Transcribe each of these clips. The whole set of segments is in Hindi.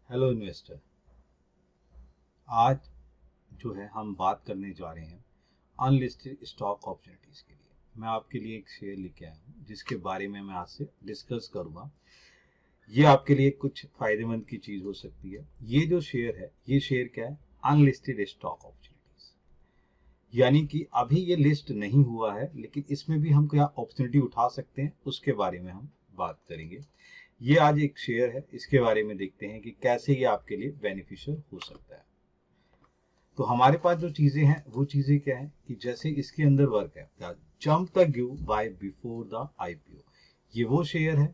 Hello investor. आज जो है हम बात करने जा रहे हैं अनलिस्टेड स्टॉक अपॉर्चुनिटीज के लिए। मैं आपके लिए एक शेयर लेके आया हूँ जिसके बारे में मैं आज से डिस्कस करूंगा। ये आपके लिए कुछ फायदेमंद की चीज हो सकती है। ये जो शेयर है, ये शेयर क्या है? अनलिस्टेड स्टॉक अपॉर्चुनिटीज, यानी कि अभी ये लिस्ट नहीं हुआ है, लेकिन इसमें भी हम क्या अपॉर्चुनिटी उठा सकते हैं, उसके बारे में हम बात करेंगे। ये आज एक शेयर है, इसके बारे में देखते हैं कि कैसे ये आपके लिए बेनिफिशियल हो सकता है। तो हमारे पास जो चीजें हैं वो चीजें क्या है कि जैसे इसके अंदर वर्क है क्या, jump the give by before the IPO. ये वो शेयर है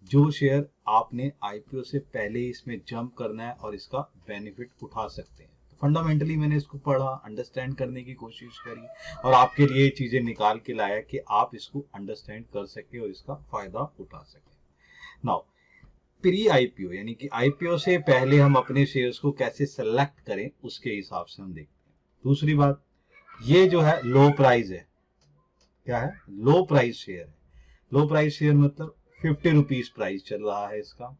जो शेयर आपने आईपीओ से पहले ही इसमें जंप करना है और इसका बेनिफिट उठा सकते हैं। तो फंडामेंटली मैंने इसको पढ़ा, अंडरस्टैंड करने की कोशिश करी और आपके लिए चीजें निकाल के लाया कि आप इसको अंडरस्टैंड कर सके और इसका फायदा उठा सके। नाउ, प्री आईपीओ यानी कि आईपीओ से पहले हम अपने शेयर्स को कैसे सेलेक्ट करें, उसके हिसाब से हम देखते हैं। दूसरी बात, ये जो है लो प्राइस है। क्या है? लो प्राइस शेयर है। लो प्राइस शेयर मतलब 50 रुपीज प्राइस चल रहा है इसका।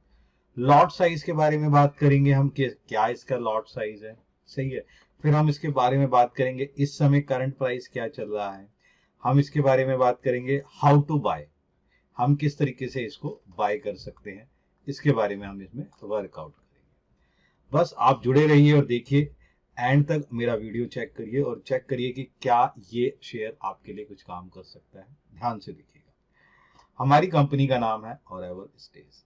लॉट साइज के बारे में बात करेंगे हम कि क्या इसका लॉट साइज है। सही है। फिर हम इसके बारे में बात करेंगे इस समय करंट प्राइस क्या चल रहा है। हम इसके बारे में बात करेंगे हाउ टू बाय, हम किस तरीके से इसको बाय कर सकते हैं, इसके बारे में हम इसमें वर्कआउट करेंगे। बस आप जुड़े रहिए और देखिए, एंड तक मेरा वीडियो चेक करिए और चेक करिए कि क्या ये शेयर आपके लिए कुछ काम कर सकता है। ध्यान से देखिएगा। हमारी कंपनी का नाम है ऑरेवल स्टेज।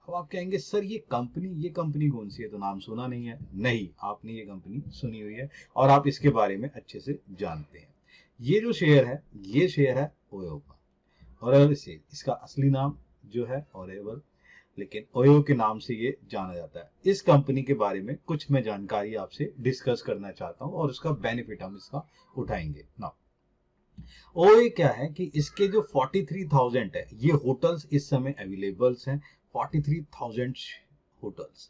अब आप कहेंगे सर ये कंपनी कौन सी है, तो नाम सुना नहीं है? नहीं, आपने ये कंपनी सुनी हुई है और आप इसके बारे में अच्छे से जानते हैं। ये जो शेयर है, ये शेयर है ओयो का। ऑरेवल स्टेज इसका असली नाम जो है ऑरेवल, लेकिन ओयो के नाम से ये जाना जाता है। इस कंपनी के बारे में कुछ मैं जानकारी आपसे डिस्कस करना चाहता हूं और उसका बेनिफिट हम इसका उठाएंगे। ना, ओयो क्या है कि इसके जो 43,000 है, ये होटल्स इस समय अवेलेबल्स हैं। 43,000 होटल्स।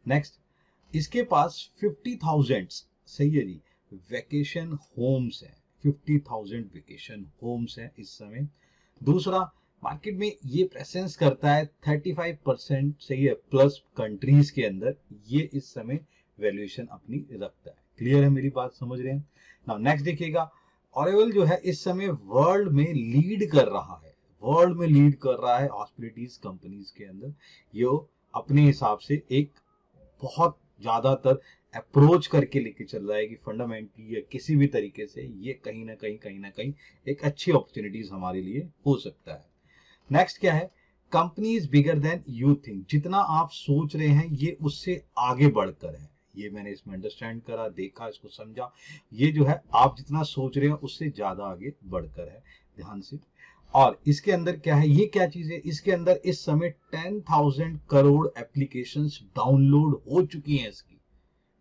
नेक्स्ट, इसके पास 50,000, सही है जी, वेकेशन होम्स है। 50,000 वेकेशन होम्स है इस समय। दूसरा, मार्केट में ये प्रेजेंस करता है 35%, सही है, प्लस कंट्रीज के अंदर ये इस समय वैल्यूएशन अपनी रखता है। क्लियर है? मेरी बात समझ रहे हैं ना? नेक्स्ट देखिएगा, ऑरेवल जो है इस समय वर्ल्ड में लीड कर रहा है। वर्ल्ड में लीड कर रहा है हॉस्पिटलिटीज कंपनीज के अंदर। ये अपने हिसाब से एक बहुत ज्यादातर अप्रोच करके लेके चल रहा है कि फंडामेंटली या किसी भी तरीके से ये कहीं ना कहीं एक अच्छी अपॉर्चुनिटीज हमारे लिए हो सकता है। नेक्स्ट क्या है? Company is bigger than you think. जितना आप सोच रहे हैं ये उससे आगे बढ़कर है। ये मैंने इसमें अंडरस्टैंड करा, देखा, इसको समझा। ये जो है आप जितना सोच रहे हैं उससे ज्यादा आगे बढ़कर है। ध्यान से। और इसके अंदर क्या है, ये क्या चीज है, इसके अंदर इस समय 10,000 करोड़ एप्लीकेशंस डाउनलोड हो चुकी हैं इसकी।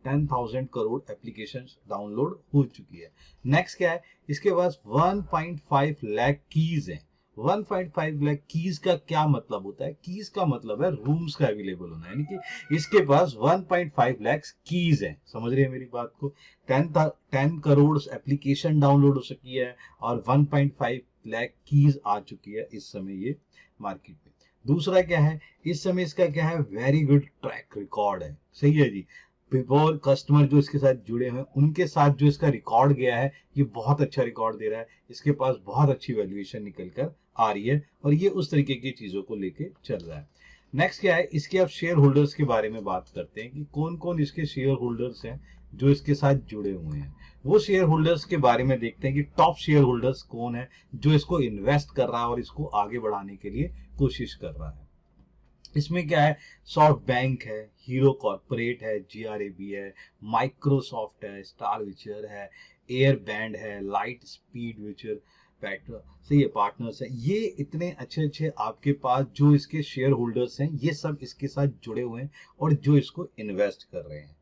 10,000 करोड़ एप्लीकेशन डाउनलोड हो चुकी है। नेक्स्ट क्या है, इसके पास 1.5 लाख कीज है। 1.5 लाख कीज का क्या मतलब होता है? कीज का मतलब है रूम्स का अवेलेबल होना, यानी कि इसके पास 1.5 लाख कीज है। समझ रहे हैं मेरी बात को? 10 करोड़ एप्लीकेशन डाउनलोड हो सकी है और 1.5 लाख कीज आ चुकी है इस समय ये मार्केट में। दूसरा क्या है, इस समय इसका क्या है, वेरी गुड ट्रैक रिकॉर्ड है। सही है जी। बिफोर कस्टमर जो इसके साथ जुड़े हैं उनके साथ जो इसका रिकॉर्ड गया है, ये बहुत अच्छा रिकॉर्ड दे रहा है। इसके पास बहुत अच्छी वैल्यूएशन निकल कर आ रही है और ये उस तरीके की चीजों को लेके चल रहा है। नेक्स्ट क्या है, इसके आप शेयर होल्डर्स के बारे में बात करते हैं कि कौन कौन इसके शेयर होल्डर्स हैं जो इसके साथ जुड़े हुए हैं। वो शेयर होल्डर्स के बारे में देखते हैं कि टॉप शेयर होल्डर्स कौन है जो इसको इन्वेस्ट कर रहा है और इसको आगे बढ़ाने के लिए कोशिश कर रहा है। इसमें क्या है, सॉफ्ट बैंक है, हीरो कॉर्पोरेट है, जीआरएबी है, माइक्रोसॉफ्ट है, स्टार विचर है, एयर बैंड है, लाइट स्पीड विचर, पेट्रो से ये पार्टनर्स है। ये इतने अच्छे अच्छे आपके पास जो इसके शेयर होल्डर्स हैं, ये सब इसके साथ जुड़े हुए हैं और जो इसको इन्वेस्ट कर रहे हैं।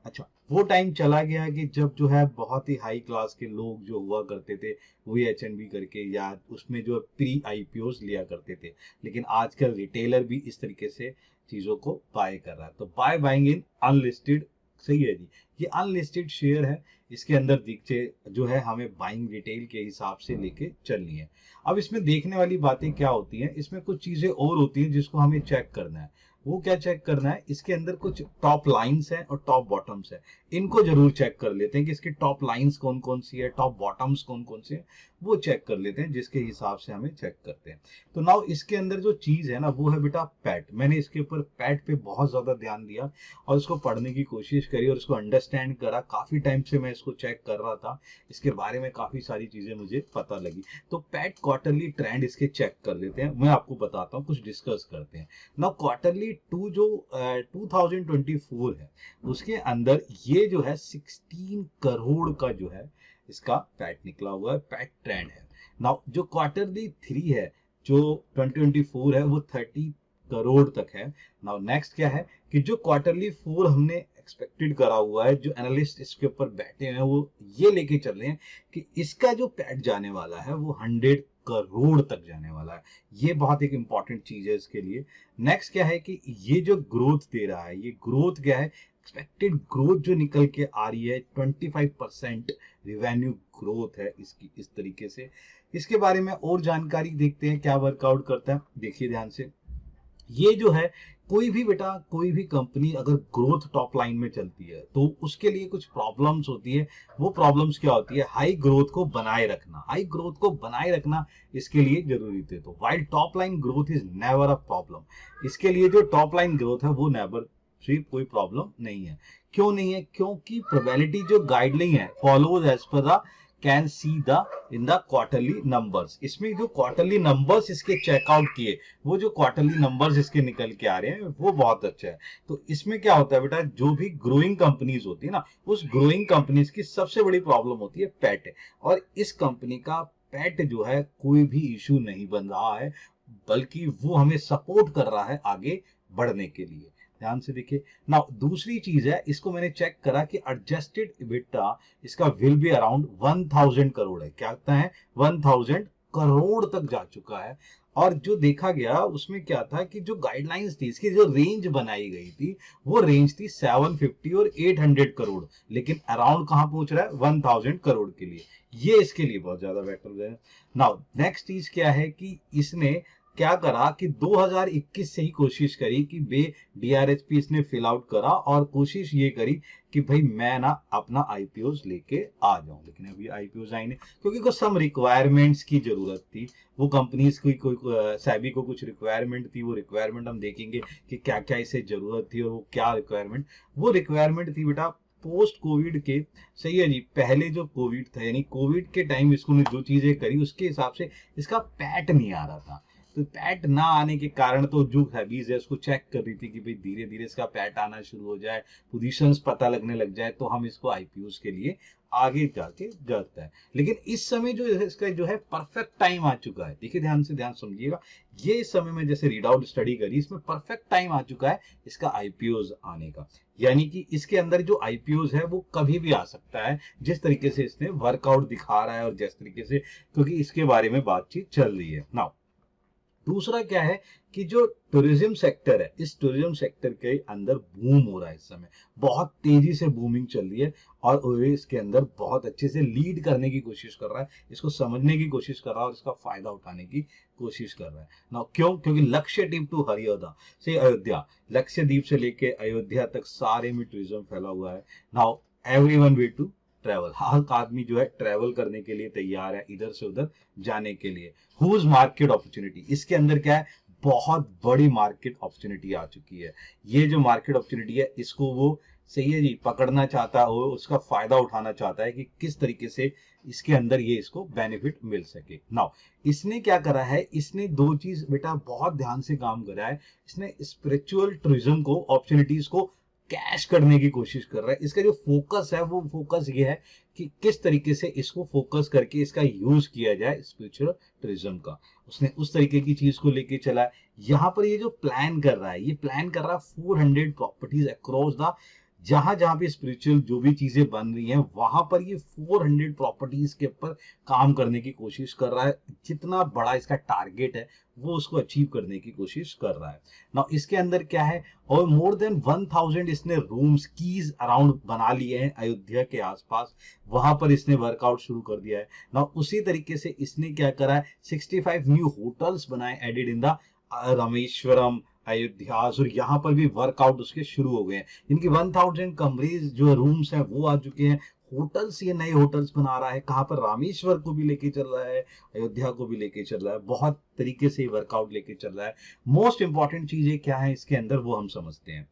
अच्छा, वो टाइम चला गया कि जब जो है बहुत ही हाई क्लास के लोग जो हुआ करते थे वही एचएनबी करके या उसमें जो प्री आईपीओ लिया करते थे, लेकिन आजकल रिटेलर भी इस तरीके से चीजों को बाय कर रहा है। तो बाइंग इन अनलिस्टेड, सही है जी, ये अनलिस्टेड शेयर है। इसके अंदर दीजिए जो है हमें बाइंग रिटेल के हिसाब से लेके चलनी है। अब इसमें देखने वाली बातें क्या होती हैं, इसमें कुछ चीजें और होती हैं जिसको हमें चेक करना है। वो क्या चेक करना है, इसके अंदर कुछ टॉप लाइंस है और टॉप बॉटम्स है, इनको जरूर चेक कर लेते हैं कि इसकी टॉप लाइंस कौन कौन सी है, टॉप बॉटम्स कौन कौन सी है, वो चेक कर लेते हैं, जिसके हिसाब से हमें चेक करते हैं। तो नाउ इसके अंदर जो चीज है ना वो है बेटा पैट। मैंने इसके ऊपर पैट पे बहुत ज्यादा ध्यान दिया और इसको पढ़ने की कोशिश करी और इसको अंडरस्टैंड करा। काफी टाइम से मैं इसको चेक कर रहा था, इसके बारे में काफी सारी चीजें मुझे पता लगी। तो पैट क्वार्टरली ट्रेंड इसके चेक कर लेते हैं, मैं आपको बताता हूँ, कुछ डिस्कस करते हैं। नाउ क्वार्टरली टू जो 2024 है उसके अंदर ये जो है 16 करोड़ का जो है इसका पैट निकला हुआ है, पैट ट्रेंड है। नाउ जो क्वार्टरली 3 है जो 2024 है वो 30 करोड़ तक है। नाउ नेक्स्ट क्या है कि जो क्वार्टरली 4 हमने एक्सपेक्टेड करा हुआ है, जो एनालिस्ट इसके ऊपर बैठे हैं वो ये लेके चल रहे हैं कि इसका जो पैट जाने वाला है वो 100 करोड़ तक जाने वाला है। ये बहुत एक इंपॉर्टेंट चीज है इसके लिए। नेक्स्ट क्या है कि ये जो ग्रोथ दे रहा है, ये ग्रोथ क्या है, एक्सपेक्टेड ग्रोथ जो निकल के आ रही है 25% रिवेन्यू ग्रोथ है इसकी, इस तरीके से। इसके बारे में और जानकारी देखते हैं क्या वर्कआउट करता है। देखिए ध्यान से, ये जो है कोई भी बेटा, कोई भी कंपनी अगर ग्रोथ टॉप लाइन में चलती है तो उसके लिए कुछ प्रॉब्लम्स होती है। वो प्रॉब्लम्स क्या होती है, हाई ग्रोथ को बनाए रखना, हाई ग्रोथ को बनाए रखना इसके लिए जरूरी थे। तो while top line growth is never a problem, इसके लिए जो टॉप लाइन ग्रोथ है वो नेवर सिर्फ कोई प्रॉब्लम नहीं है। क्यों नहीं है, क्योंकि प्रोबेबिलिटी जो गाइडलाइन है follows as per the can see the in the quarterly numbers. इसमें जो क्वार्टरली नंबर्स इसके चेकआउट किए, वो जो क्वार्टरली नंबर्स इसके निकल के आ रहे हैं वो बहुत अच्छा है। तो इसमें क्या होता है बेटा, जो भी ग्रोइंग कंपनीज होती है ना, उस ग्रोइंग कंपनीज की सबसे बड़ी प्रॉब्लम होती है पैट, और इस कंपनी का पैट जो है कोई भी इशू नहीं बन रहा है, बल्कि वो हमें सपोर्ट कर रहा है आगे बढ़ने के लिए। ध्यान से देखिए। नाउ दूसरी चीज है, इसको मैंने चेक करा कि एडजस्टेड इबिटा इसका विल बी अराउंड 1000 करोड़ है। क्या कहता है, 1000 करोड़ तक जा चुका है। और जो देखा गया उसमें क्या था कि जो गाइडलाइंस थी, इसकी जो रेंज बनाई गई थी वो रेंज थी 750 और 800 करोड़, लेकिन अराउंड कहां पहुंच रहा है, 1000 करोड़ के लिए। ये इसके लिए बहुत ज्यादा बेटर है। नाउ नेक्स्ट चीज क्या है कि इसने क्या करा कि 2021 से ही कोशिश करी कि बे डीआरएचपी इसने फिल आउट करा और कोशिश ये करी कि भाई मैं ना अपना आईपीओस लेके आ जाऊं, लेकिन अभी आईपीओस आई नहीं क्योंकि कुछ सम रिक्वायरमेंट्स की जरूरत थी। वो कंपनीज की कोई सेबी को कुछ रिक्वायरमेंट थी, वो रिक्वायरमेंट हम देखेंगे कि क्या क्या इसे जरूरत थी और वो क्या रिक्वायरमेंट, वो रिक्वायरमेंट थी बेटा पोस्ट कोविड के। सही है जी, पहले जो कोविड था यानी कोविड के टाइम इसको जो चीजें करी उसके हिसाब से इसका पैट नहीं आ रहा था। तो पैट ना आने के कारण तो जो हैबीज है उसको चेक कर रही थी कि भाई धीरे धीरे इसका पैट आना शुरू हो जाए, पोजीशंस पता लगने लग जाए तो हम इसको आईपीओस के लिए आगे जाके जाता है। लेकिन इस समय जो है इसका जो है परफेक्ट टाइम आ चुका है। देखिए ध्यान से, ध्यान समझिएगा, ये इस समय में जैसे रीड आउट स्टडी करी, इसमें परफेक्ट टाइम आ चुका है इसका आईपीओस आने का। यानी कि इसके अंदर जो आईपीओस है वो कभी भी आ सकता है, जिस तरीके से इसने वर्कआउट दिखा रहा है और जिस तरीके से, क्योंकि इसके बारे में बातचीत चल रही है। नाउ दूसरा क्या है कि जो टूरिज्म सेक्टर है, इस टूरिज्म सेक्टर के अंदर बूम हो रहा है, इस समय बहुत तेजी से बूमिंग चल रही है और इसके अंदर बहुत अच्छे से लीड करने की कोशिश कर रहा है, इसको समझने की कोशिश कर रहा है और इसका फायदा उठाने की कोशिश कर रहा है ना। क्यों, क्योंकि लक्षद्वीप टू हरियाणा से अयोध्या, लक्षद्वीप से लेके अयोध्या तक सारे में टूरिज्म फैला हुआ है। Now everyone way to travel, हर आदमी जो है ट्रेवल करने के लिए तैयार है, इधर से उधर जाने के लिए। हुज मार्केट अपॉर्चुनिटी, इसके अंदर क्या है, बहुत बड़ी मार्केट अपॉर्चुनिटी आ चुकी है। ये जो मार्केट अपॉर्चुनिटी है इसको वो, सही है जी, पकड़ना चाहता है, उसका फायदा उठाना चाहता है कि किस तरीके से इसके अंदर ये इसको बेनिफिट मिल सके। नाउ इसने क्या करा है, इसने दो चीज बेटा बहुत ध्यान से काम करा है। इसने स्पिरिचुअल टूरिज्म को, अपॉर्चुनिटीज को कैश करने की कोशिश कर रहा है। इसका जो फोकस है वो फोकस ये है कि किस तरीके से इसको फोकस करके इसका यूज किया जाए स्पिरिचुअल टूरिज्म का। उसने उस तरीके की चीज को लेके चला है। यहाँ पर ये जो प्लान कर रहा है, ये प्लान कर रहा है 400 प्रॉपर्टीज अक्रॉस द, जहां जहां भी स्पिरिचुअल जो भी चीजें बन रही हैं वहां पर ये 400 प्रॉपर्टीज के ऊपर काम करने की कोशिश कर रहा है। जितना बड़ा इसका टारगेट है वो उसको अचीव करने की कोशिश कर रहा है ना। इसके अंदर क्या है, और मोर देन 1000 इसने रूम्स कीज अराउंड बना लिए हैं अयोध्या के आसपास, वहां पर इसने वर्कआउट शुरू कर दिया है ना। उसी तरीके से इसने क्या करा है, 65 न्यू होटल्स बनाए added in the Rameswaram, Ayodhya, और यहाँ पर भी वर्कआउट उसके शुरू हो गए हैं। इनकी 1000 कमरेज जो रूम्स हैं वो आ चुके हैं। होटल्स, ये नए होटल्स बना रहा है, कहाँ पर रामेश्वर को भी लेके चल रहा है, अयोध्या को भी लेके चल रहा है, बहुत तरीके से वर्कआउट लेके चल रहा है। मोस्ट इंपॉर्टेंट चीजें क्या है इसके अंदर वो हम समझते हैं।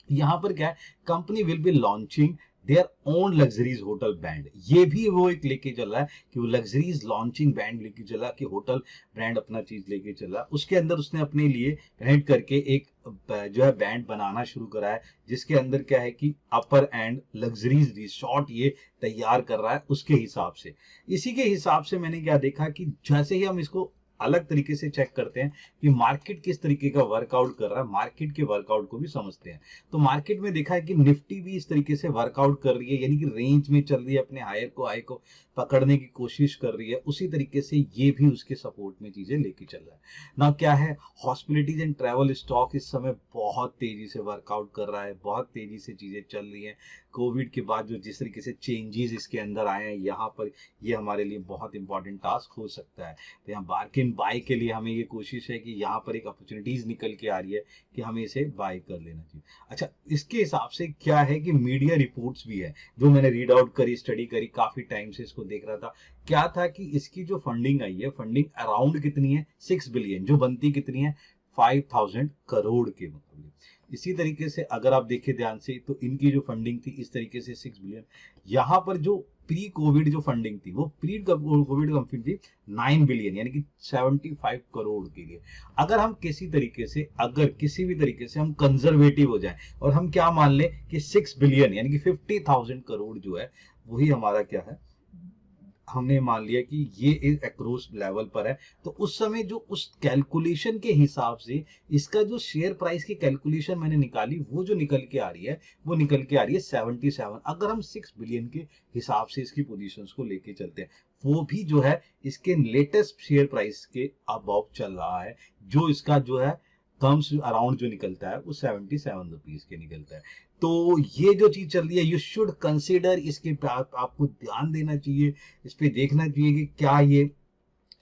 यहाँ पर क्या है, company will be launching their own luxuries hotel band. ये भी वो एक लेके चल रहा है कि वो लग्जरीज लॉन्चिंग बैंड लेके चल रहा है, कि होटल ब्रांड अपना चीज लेके चल रहा है। उसके अंदर उसने अपने लिए पेंट करके एक जो है बैंड बनाना शुरू करा है, जिसके अंदर क्या है कि अपर एंड लग्जरीज रिसोर्ट ये तैयार कर रहा है उसके हिसाब से। इसी के हिसाब से मैंने क्या देखा कि जैसे ही हम इसको अलग तरीके से चेक करते हैं कि मार्केट किस तरीके का वर्कआउट कर रहा है, मार्केट के वर्कआउट को भी समझते हैं। तो मार्केट में देखा है कि निफ्टी भी इस तरीके से वर्कआउट कर रही है, यानी कि रेंज में चल रही है, अपने हाई को पकड़ने की कोशिश कर रही है। उसी तरीके से ये भी उसके सपोर्ट में चीजें लेके चल रहा है ना। क्या है, हॉस्पिटलिटीज एंड ट्रैवल स्टॉक इस समय बहुत तेजी से वर्कआउट कर रहा है, बहुत तेजी से चीजें चल रही हैं। कोविड के बाद जो जिस तरीके से चेंजेस इसके अंदर आए हैं, यहाँ पर ये हमारे लिए बहुत इंपॉर्टेंट टास्क हो सकता है। तो यहाँ बार्किन बाय के लिए हमें ये कोशिश है कि यहाँ पर एक अपॉर्चुनिटीज निकल के आ रही है कि हमें इसे बाय कर लेना चाहिए। अच्छा, इसके हिसाब से क्या है कि मीडिया रिपोर्ट्स भी है जो मैंने रीड आउट करी, स्टडी करी, काफी टाइम से इसको देख रहा था। क्या था कि इसकी जो फंडिंग आई है, फंडिंग अराउंड कितनी है, 6 बिलियन, जो बनती कितनी है 5000 करोड़ के मुकाबले। इसी तरीके से अगर आप देखें ध्यान से तो इनकी जो फंडिंग थी इस तरीके से 6 बिलियन। यहाँ पर जो प्री कोविड जो फंडिंग थी वो प्री कोविड फंडिंग थी 9 बिलियन, यानी कि 75 करोड़ के लिए। अगर हम किसी भी तरीके से हम कंजर्वेटिव हो जाए और हम क्या मान लें कि 6 बिलियन यानी कि 50,000 करोड़ जो है वही हमारा क्या है, हमने मान लिया कि ये एक एक्रोस लेवल पर है, तो उस समय जो उस कैलकुलेशन के हिसाब से इसका जो शेयर प्राइस की कैलकुलेशन मैंने निकाली, वो जो निकल के आ रही है वो निकल के आ रही है 77। अगर हम 6 बिलियन के हिसाब से इसकी पोजीशंस को लेके चलते हैं, वो भी जो है इसके लेटेस्ट शेयर प्राइस के अबाउ चल रहा है। जो इसका जो है कम्स अराउंड जो निकलता है वो 77 रुपीज के निकलता है। तो ये जो चीज चल रही है, यू शुड कंसिडर, इसके आपको ध्यान देना चाहिए, इस पे देखना चाहिए कि क्या ये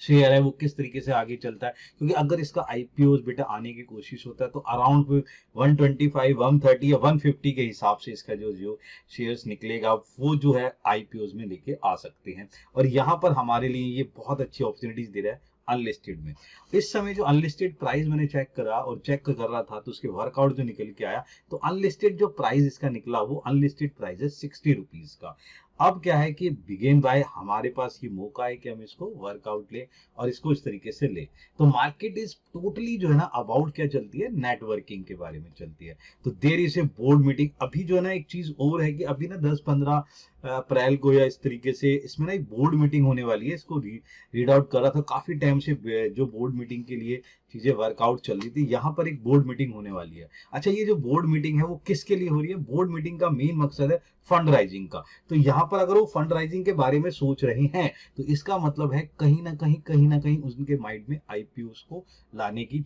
शेयर है वो किस तरीके से आगे चलता है। क्योंकि अगर इसका आईपीओ बेटा आने की कोशिश होता है तो अराउंड 125, 130 या 150 के हिसाब से इसका जो शेयर्स निकलेगा वो जो है आईपीओ में लेके आ सकते हैं। और यहाँ पर हमारे लिए ये बहुत अच्छी अपॉर्चुनिटीज दे रहा है अनलिस्टेड में। इस समय जो अनलिस्टेड प्राइस मैंने चेक करा और चेक कर रहा था तो उसके वर्कआउट जो निकल के आया, तो अनलिस्टेड जो प्राइस इसका निकला वो अनलिस्टेड प्राइस है 60 रुपीज का। अब क्या है कि बिगेन बाय हमारे पास ये मौका है कि हम इसको वर्कआउट ले और इसको इस तरीके से ले। तो मार्केट इज टोटली जो है ना अबाउट क्या चलती है, नेटवर्किंग के बारे में चलती है। तो there is a board meeting. अभी जो है ना एक चीज और है कि अभी ना 10-15 अप्रैल को या इस तरीके से इसमें ना एक बोर्ड मीटिंग होने वाली है। इसको रीड आउट कर रहा था, काफी टाइम से जो बोर्ड मीटिंग के लिए चीजें वर्कआउट चल रही थी, यहाँ पर एक बोर्ड मीटिंग होने वाली है। अच्छा, ये जो बोर्ड मीटिंग है वो किसके लिए हो रही है? बोर्ड मीटिंग का मेन मकसद है फंड राइजिंग का। तो यहाँ पर अगर वो फंड राइजिंग के बारे में सोच रहे हैं तो इसका मतलब है कहीं ना कहीं उनके माइंड में आईपीओ को लाने की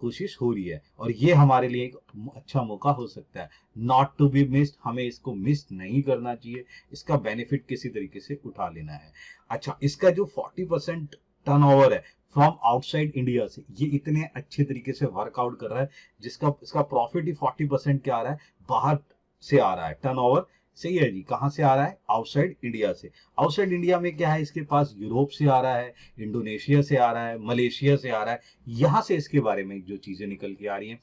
कोशिश हो रही है। और ये हमारे लिए एक अच्छा मौका हो सकता है, नॉट टू बी मिस्ड। हमें इसको मिस नहीं करना चाहिए, इसका बेनिफिट किसी तरीके से उठा लेना है। अच्छा, इसका जो 40% टर्नओवर है फ्रॉम आउटसाइड इंडिया से, ये इतने अच्छे तरीके से वर्कआउट कर रहा है, जिसका इसका प्रॉफिट ही 40% क्या आ रहा है, बाहर से आ रहा है टर्नओवर। सही है जी, कहां से आ रहा है? आउटसाइड इंडिया से। आउटसाइड इंडिया में क्या है, इसके पास यूरोप से आ रहा है, इंडोनेशिया से आ रहा है, मलेशिया से आ रहा है। यहां से इसके बारे में जो चीजें निकल के आ रही हैं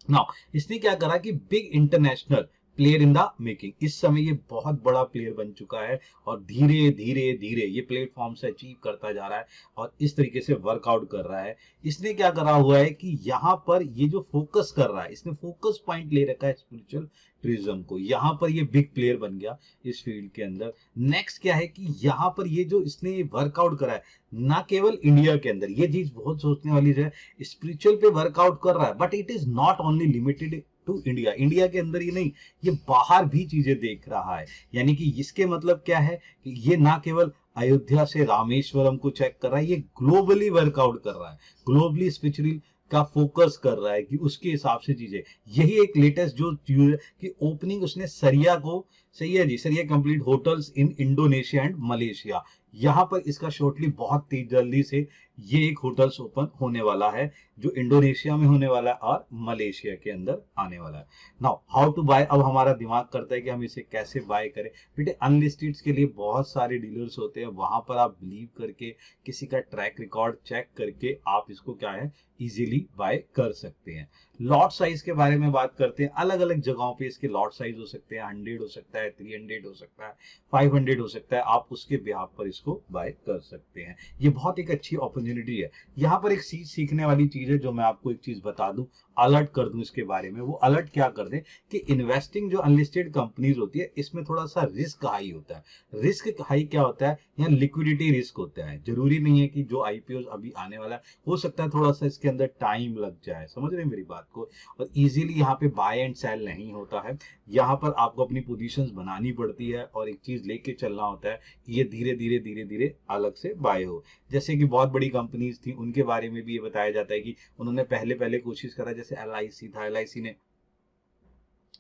ना, इसने क्या करा कि big international player in the making, इस समय ये बहुत बड़ा प्लेयर बन चुका है और धीरे धीरे धीरे ये प्लेटफॉर्म से अचीव करता जा रहा है और इस तरीके से वर्कआउट कर रहा है। इसने क्या करा हुआ है कि यहाँ पर ये जो फोकस कर रहा है, इसने फोकस पॉइंट ले रखा है स्पिरिचुअल टूरिज्म को। यहाँ पर ये बिग प्लेयर बन गया इस फील्ड के अंदर। नेक्स्ट क्या है कि यहाँ पर ये जो इसने वर्कआउट करा है, ना केवल इंडिया के अंदर, ये चीज बहुत सोचने वाली है, स्पिरिचुअल पे वर्कआउट कर रहा है, but it is not only limited to India. India के अंदर ही नहीं, ये बाहर भी चीजें देख रहा है। यानी कि इसके मतलब क्या है कि ये ना केवल अयोध्या से रामेश्वरम को चेक कर रहा है, ये ग्लोबली वर्कआउट कर रहा है, ग्लोबली स्पिरिचुअल का फोकस कर रहा है कि उसके हिसाब से चीजें। यही एक लेटेस्ट जो चीज है कि ओपनिंग उसने सरिया को, सही है जी, सरिया complete hotels in Indonesia and Malaysia, यहाँ पर इसका शॉर्टली बहुत तेज जल्दी से ये एक होटल्स ओपन होने वाला है जो इंडोनेशिया में होने वाला है और मलेशिया के अंदर आने वाला है। नाउ हाउ टू बाय, अब हमारा दिमाग करता है कि हम इसे कैसे बाय करें। बेटे अनलिस्टेड के लिए बहुत सारे डीलर्स होते हैं, वहां पर आप बिलीव करके किसी का ट्रैक रिकॉर्ड चेक करके आप इसको क्या है इजीली बाय कर सकते हैं। लॉट साइज के बारे में बात करते हैं, अलग अलग जगहों पे इसके लॉट साइज हो सकते हैं, 100 हो सकता है, 300 हो सकता है, 500 हो सकता है, आप उसके बिहाफ पर इसको बाय कर सकते हैं। ये बहुत एक अच्छी अपॉर्चुनिटी है। यहाँ पर एक चीज सीखने वाली चीज है जो मैं आपको एक चीज बता दूं, अलर्ट कर दूं इसके बारे में। वो अलर्ट क्या कर दें कि इन्वेस्टिंग जो अनलिस्टेड कंपनीज होती है इसमें थोड़ा सा रिस्क हाई होता है। रिस्क हाई क्या होता है, यहाँ लिक्विडिटी रिस्क होता है। जरूरी नहीं है कि जो आईपीओ अभी आने वाला है, हो सकता है थोड़ा सा इसके अंदर टाइम लग जाए, समझ रहे हैं मेरी बात को, और इजीली यहाँ पे बाय एंड सेल नहीं होता है। यहाँ पर आपको अपनी पोजीशंस बनानी पड़ती है और एक चीज लेके चलना होता है कि ये धीरे धीरे धीरे धीरे अलग से बाय हो। जैसे कि बहुत बड़ी कंपनीज थी उनके बारे में भी ये बताया जाता है कि उन्होंने पहले पहले कोशिश करा, जैसे एलआईसी था, एलआईसी ने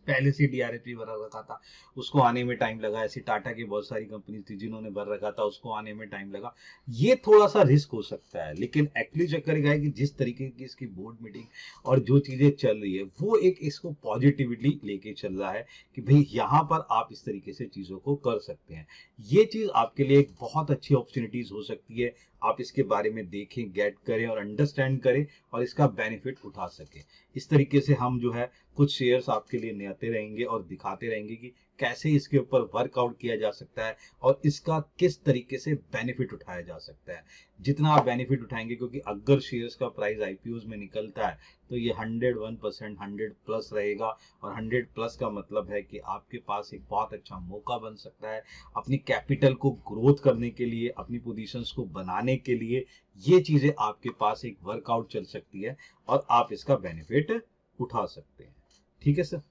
पहले से डीआरएस भर रखा था, उसको आने में टाइम लगा। ऐसी टाटा की बहुत सारी कंपनी थी जिन्होंने भर रखा था, उसको आने में टाइम लगा। ये थोड़ा सा रिस्क हो सकता है, लेकिन एक्चुअली चक्कर क्या है कि जिस तरीके की इसकी बोर्ड मीटिंग और जो चीजें चल रही है वो एक इसको पॉजिटिविटी लेके चल रहा है कि भाई यहाँ पर आप इस तरीके से चीजों को कर सकते हैं। ये चीज आपके लिए एक बहुत अच्छी अपॉर्चुनिटीज हो सकती है। आप इसके बारे में देखें, गेट करें और अंडरस्टैंड करें और इसका बेनिफिट उठा सकें। इस तरीके से हम जो है कुछ शेयर्स आपके लिए लेते रहेंगे और दिखाते रहेंगे कि कैसे इसके ऊपर वर्कआउट किया जा सकता है और इसका किस तरीके से बेनिफिट उठाया जा सकता है। जितना आप बेनिफिट उठाएंगे, क्योंकि अगर शेयर्स का प्राइस आईपीओ में निकलता है तो ये 101% 100 प्लस रहेगा, और 100 प्लस का मतलब है कि आपके पास एक बहुत अच्छा मौका बन सकता है अपनी कैपिटल को ग्रोथ करने के लिए, अपनी पोजीशंस को बनाने के लिए। ये चीजें आपके पास एक वर्कआउट चल सकती है और आप इसका बेनिफिट उठा सकते हैं। ठीक है सर।